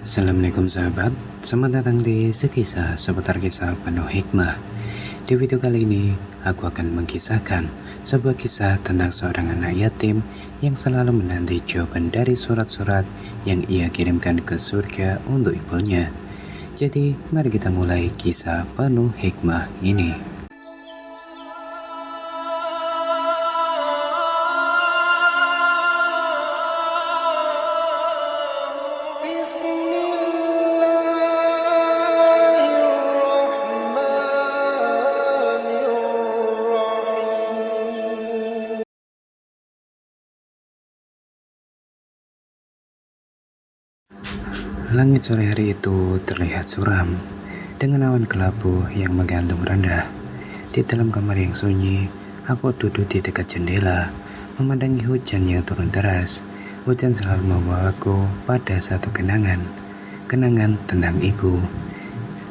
Assalamualaikum sahabat, selamat datang di Sekisah seputar kisah penuh hikmah. Di video kali ini, aku akan mengisahkan sebuah kisah tentang seorang anak yatim yang selalu menanti jawaban dari surat-surat yang ia kirimkan ke surga untuk ibunya. Jadi, mari kita mulai kisah penuh hikmah ini. Langit sore hari itu terlihat suram, dengan awan kelabu yang menggantung rendah. Di dalam kamar yang sunyi, aku duduk di dekat jendela, memandangi hujan yang turun deras. Hujan selalu membawaku pada satu kenangan tentang ibu,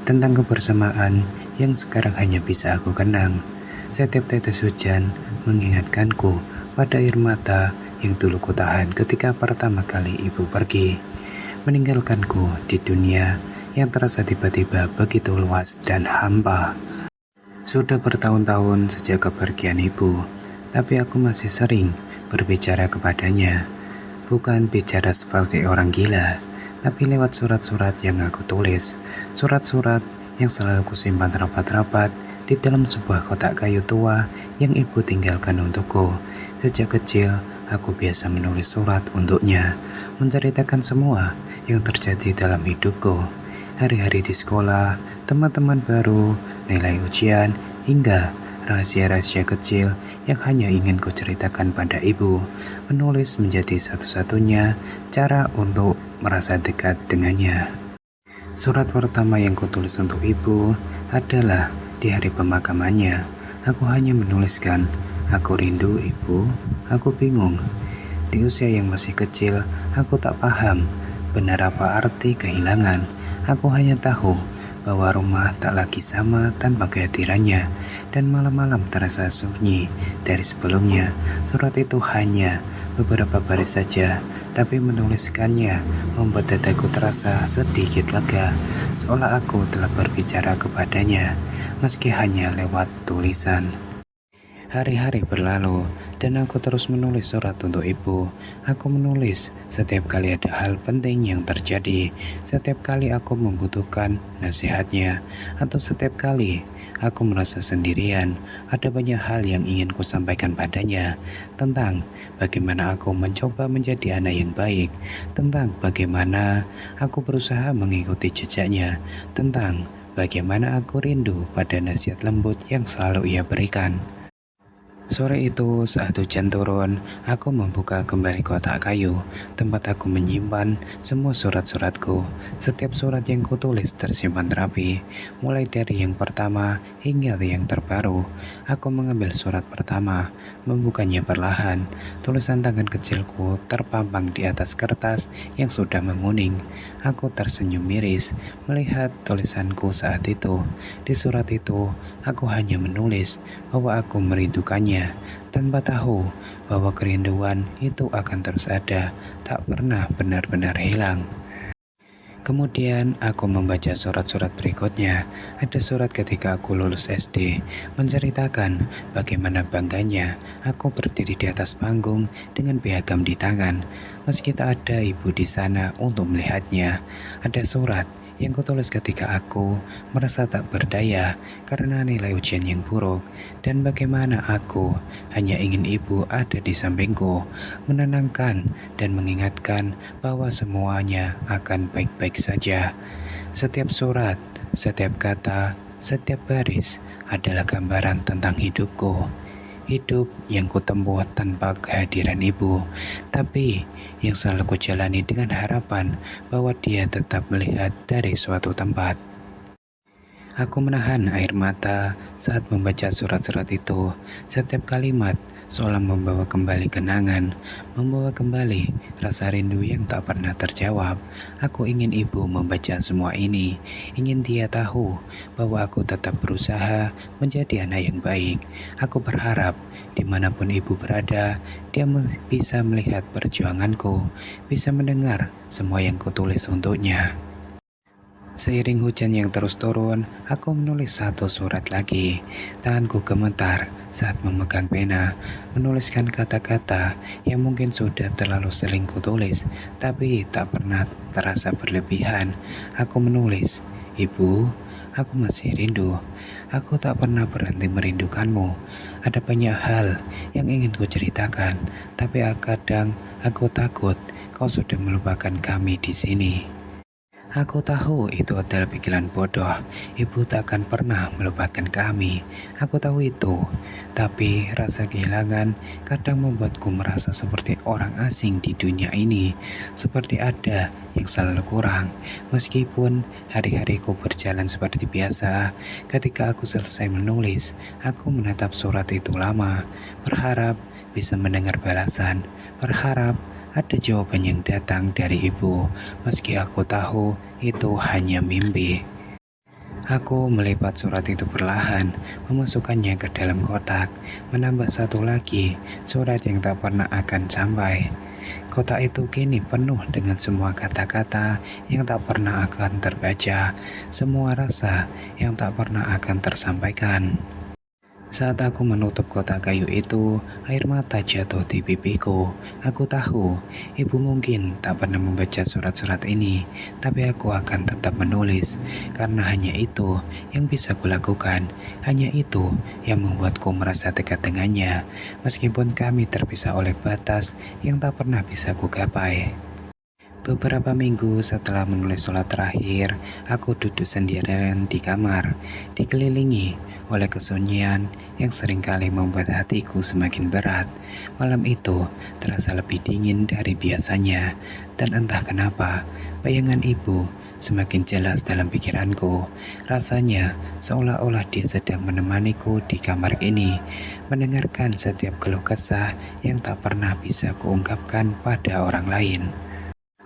tentang kebersamaan yang sekarang hanya bisa aku kenang. Setiap tetes hujan mengingatkanku pada air mata yang dulu kutahan ketika pertama kali ibu pergi, meninggalkanku di dunia yang terasa tiba-tiba begitu luas dan hampa. Sudah bertahun-tahun sejak kepergian ibu, tapi aku masih sering berbicara kepadanya. Bukan bicara seperti orang gila, tapi lewat surat-surat yang aku tulis. Surat-surat yang selalu kusimpan rapat-rapat di dalam sebuah kotak kayu tua yang ibu tinggalkan untukku. Sejak kecil, aku biasa menulis surat untuknya, menceritakan semua yang terjadi dalam hidupku. Hari-hari di sekolah, teman-teman baru, nilai ujian, hingga rahasia-rahasia kecil yang hanya ingin kuceritakan pada ibu. Menulis menjadi satu-satunya cara untuk merasa dekat dengannya. Surat pertama yang kutulis untuk ibu adalah di hari pemakamannya. Aku hanya menuliskan, "Aku rindu ibu, aku bingung." Di usia yang masih kecil, aku tak paham benar apa arti kehilangan. Aku hanya tahu bahwa rumah tak lagi sama tanpa kehadirannya, dan malam-malam terasa sunyi dari sebelumnya. Surat itu hanya beberapa baris saja, tapi menuliskannya membuat dadaku terasa sedikit lega, seolah aku telah berbicara kepadanya, meski hanya lewat tulisan. Hari-hari berlalu, dan aku terus menulis surat untuk ibu. Aku menulis setiap kali ada hal penting yang terjadi, setiap kali aku membutuhkan nasihatnya, atau setiap kali aku merasa sendirian. Ada banyak hal yang ingin ku sampaikan padanya, tentang bagaimana aku mencoba menjadi anak yang baik, tentang bagaimana aku berusaha mengikuti jejaknya, tentang bagaimana aku rindu pada nasihat lembut yang selalu ia berikan. Sore itu, saat hujan turun, aku membuka kembali kotak kayu, tempat aku menyimpan semua surat-suratku. Setiap surat yang kutulis tersimpan rapi, mulai dari yang pertama hingga yang terbaru. Aku mengambil surat pertama, membukanya perlahan. Tulisan tangan kecilku terpampang di atas kertas yang sudah menguning. Aku tersenyum miris melihat tulisanku saat itu. Di surat itu, aku hanya menulis bahwa aku merindukannya, tanpa tahu bahwa kerinduan itu akan terus ada, tak pernah benar-benar hilang. Kemudian aku membaca surat-surat berikutnya. Ada surat ketika aku lulus SD, menceritakan bagaimana bangganya aku berdiri di atas panggung dengan piagam di tangan, meski tak ada ibu di sana untuk melihatnya. Ada surat yang kutulis ketika aku merasa tak berdaya karena nilai ujian yang buruk, dan bagaimana aku hanya ingin ibu ada di sampingku, menenangkan dan mengingatkan bahwa semuanya akan baik-baik saja. Setiap surat, setiap kata, setiap baris adalah gambaran tentang hidupku. Hidup yang kutempuh tanpa kehadiran ibu, tapi yang selalu kujalani dengan harapan bahwa dia tetap melihat dari suatu tempat. Aku menahan air mata saat membaca surat-surat itu. Setiap kalimat seolah membawa kembali kenangan, membawa kembali rasa rindu yang tak pernah terjawab. Aku ingin ibu membaca semua ini, ingin dia tahu bahwa aku tetap berusaha menjadi anak yang baik. Aku berharap dimanapun ibu berada, dia bisa melihat perjuanganku, bisa mendengar semua yang kutulis untuknya. Seiring hujan yang terus turun, aku menulis satu surat lagi. Tanganku gemetar saat memegang pena, menuliskan kata-kata yang mungkin sudah terlalu sering kutulis, tapi tak pernah terasa berlebihan. Aku menulis, "Ibu, aku masih rindu. Aku tak pernah berhenti merindukanmu. Ada banyak hal yang ingin kuceritakan, tapi kadang aku takut kau sudah melupakan kami di sini." Aku tahu itu adalah pikiran bodoh. Ibu tak akan pernah melupakan kami. Aku tahu itu. Tapi rasa kehilangan kadang membuatku merasa seperti orang asing di dunia ini. Seperti ada yang selalu kurang. Meskipun hari-hariku berjalan seperti biasa, ketika aku selesai menulis, aku menatap surat itu lama. Berharap bisa mendengar balasan. Berharap ada jawaban yang datang dari ibu, meski aku tahu itu hanya mimpi. Aku melipat surat itu perlahan, memasukkannya ke dalam kotak, menambah satu lagi, surat yang tak pernah akan sampai. Kotak itu kini penuh dengan semua kata-kata yang tak pernah akan terbaca, semua rasa yang tak pernah akan tersampaikan. Saat aku menutup kotak kayu itu, air mata jatuh di pipiku. Aku tahu, ibu mungkin tak pernah membaca surat-surat ini, tapi aku akan tetap menulis, karena hanya itu yang bisa kulakukan. Hanya itu yang membuatku merasa dekat dengannya, meskipun kami terpisah oleh batas yang tak pernah bisa kugapai. Beberapa minggu setelah menulis sholat terakhir, aku duduk sendirian di kamar, dikelilingi oleh kesunyian yang seringkali membuat hatiku semakin berat. Malam itu terasa lebih dingin dari biasanya, dan entah kenapa, bayangan ibu semakin jelas dalam pikiranku. Rasanya seolah-olah dia sedang menemaniku di kamar ini, mendengarkan setiap keluh kesah yang tak pernah bisa kuungkapkan pada orang lain.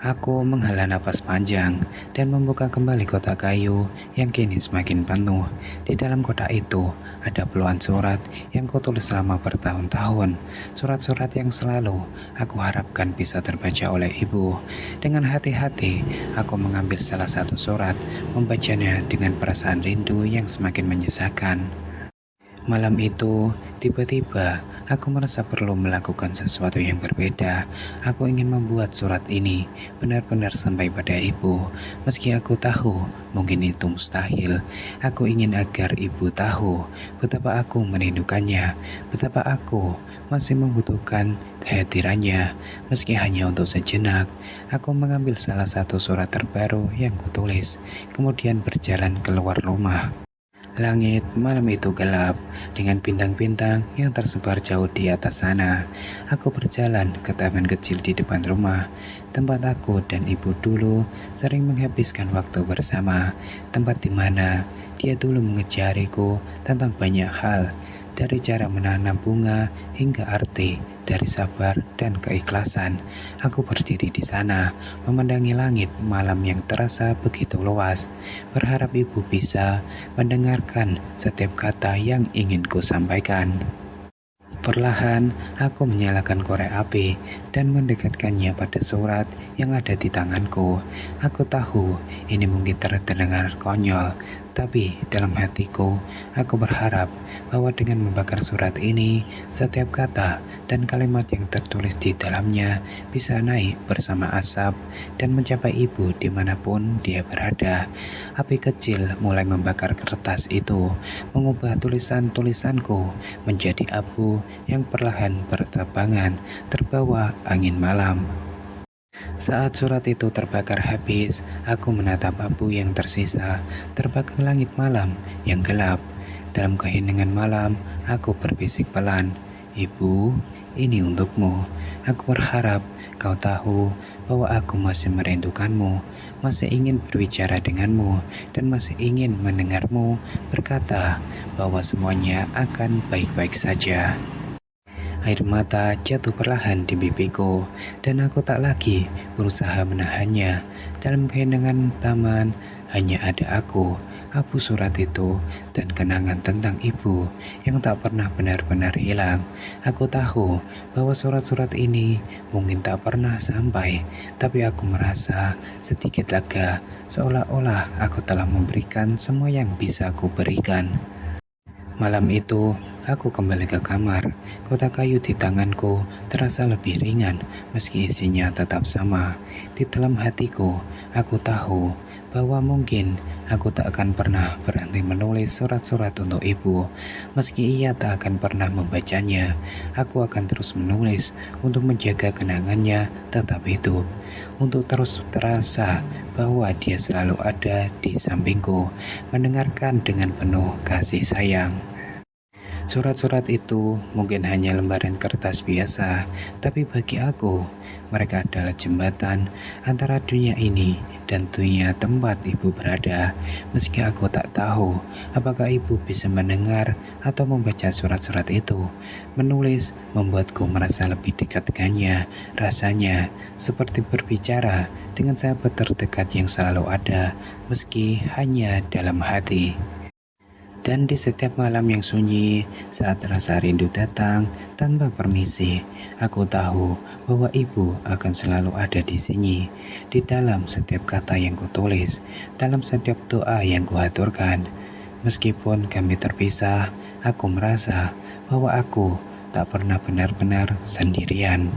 Aku menghela napas panjang dan membuka kembali kotak kayu yang kini semakin penuh. Di dalam kotak itu ada puluhan surat yang kutulis selama bertahun-tahun. Surat-surat yang selalu aku harapkan bisa terbaca oleh ibu. Dengan hati-hati, aku mengambil salah satu surat, membacanya dengan perasaan rindu yang semakin menyesakan. Malam itu, tiba-tiba aku merasa perlu melakukan sesuatu yang berbeda. Aku ingin membuat surat ini benar-benar sampai pada ibu. Meski aku tahu mungkin itu mustahil, aku ingin agar ibu tahu betapa aku merindukannya, betapa aku masih membutuhkan kehadirannya. Meski hanya untuk sejenak, aku mengambil salah satu surat terbaru yang kutulis, kemudian berjalan keluar rumah. Langit malam itu gelap dengan bintang-bintang yang tersebar jauh di atas sana. Aku berjalan ke taman kecil di depan rumah, tempat aku dan ibu dulu sering menghabiskan waktu bersama. Tempat di mana dia dulu mengejariku tentang banyak hal, dari cara menanam bunga hingga arti dari sabar dan keikhlasan. Aku berdiri di sana, memandangi langit malam yang terasa begitu luas, berharap ibu bisa mendengarkan setiap kata yang ingin ku sampaikan. Perlahan, aku menyalakan korek api dan mendekatkannya pada surat yang ada di tanganku. Aku tahu ini mungkin terdengar konyol, tapi dalam hatiku, aku berharap bahwa dengan membakar surat ini, setiap kata dan kalimat yang tertulis di dalamnya bisa naik bersama asap dan mencapai ibu dimanapun dia berada. Api kecil mulai membakar kertas itu, mengubah tulisan-tulisanku menjadi abu yang perlahan berterbangan terbawa angin malam. Saat surat itu terbakar habis, aku menatap abu yang tersisa, terbakar langit malam yang gelap. Dalam keheningan malam, aku berbisik pelan, "Ibu, ini untukmu." Aku berharap kau tahu bahwa aku masih merindukanmu, masih ingin berbicara denganmu, dan masih ingin mendengarmu berkata bahwa semuanya akan baik-baik saja. Air mata jatuh perlahan di pipiku, dan aku tak lagi berusaha menahannya. Dalam keheningan taman, hanya ada aku, abu surat itu, dan kenangan tentang ibu yang tak pernah benar-benar hilang. Aku tahu bahwa surat-surat ini mungkin tak pernah sampai, tapi aku merasa sedikit lega, seolah-olah aku telah memberikan semua yang bisa aku berikan. Malam itu, aku kembali ke kamar. Kotak kayu di tanganku terasa lebih ringan, meski isinya tetap sama. Di dalam hatiku, aku tahu bahwa mungkin aku tak akan pernah berhenti menulis surat-surat untuk ibu. Meski ia tak akan pernah membacanya, aku akan terus menulis untuk menjaga kenangannya tetap hidup. Untuk terus terasa bahwa dia selalu ada di sampingku, mendengarkan dengan penuh kasih sayang. Surat-surat itu mungkin hanya lembaran kertas biasa, tapi bagi aku, mereka adalah jembatan antara dunia ini dan dunia tempat ibu berada. Meski aku tak tahu apakah ibu bisa mendengar atau membaca surat-surat itu, menulis membuatku merasa lebih dekat dengannya. Rasanya seperti berbicara dengan sahabat terdekat yang selalu ada, meski hanya dalam hati. Dan di setiap malam yang sunyi, saat rasa rindu datang tanpa permisi, aku tahu bahwa ibu akan selalu ada di sini, di dalam setiap kata yang kutulis, dalam setiap doa yang kuhaturkan. Meskipun kami terpisah, aku merasa bahwa aku tak pernah benar-benar sendirian.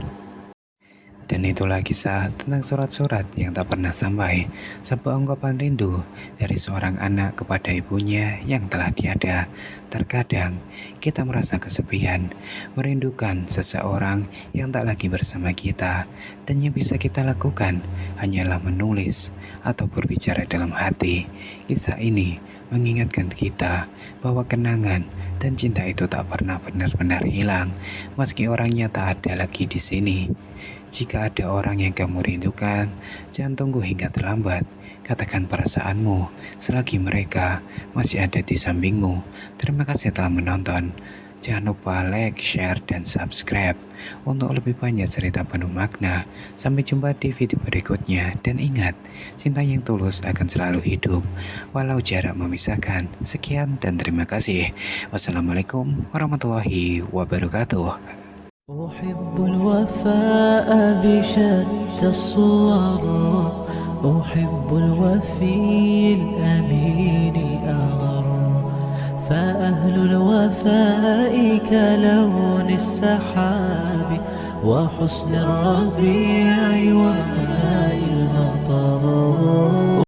Dan itulah kisah tentang surat-surat yang tak pernah sampai, sebuah ungkapan rindu dari seorang anak kepada ibunya yang telah tiada. Terkadang kita merasa kesepian, merindukan seseorang yang tak lagi bersama kita, dan yang bisa kita lakukan hanyalah menulis atau berbicara dalam hati. Kisah ini mengingatkan kita bahwa kenangan dan cinta itu tak pernah benar-benar hilang, meski orangnya tak ada lagi di sini. Jika ada orang yang kamu rindukan, jangan tunggu hingga terlambat. Katakan perasaanmu selagi mereka masih ada di sampingmu. Terima kasih telah menonton. Jangan lupa like, share, dan subscribe untuk lebih banyak cerita penuh makna. Sampai jumpa di video berikutnya. Dan ingat, cinta yang tulus akan selalu hidup, walau jarak memisahkan. Sekian dan terima kasih. Wassalamualaikum warahmatullahi wabarakatuh. أحب الوفاء بشتى الصور، أحب الوفي الأمين الأغر، فأهل الوفاء كلون السحاب وحسن الربيع وماء المطر.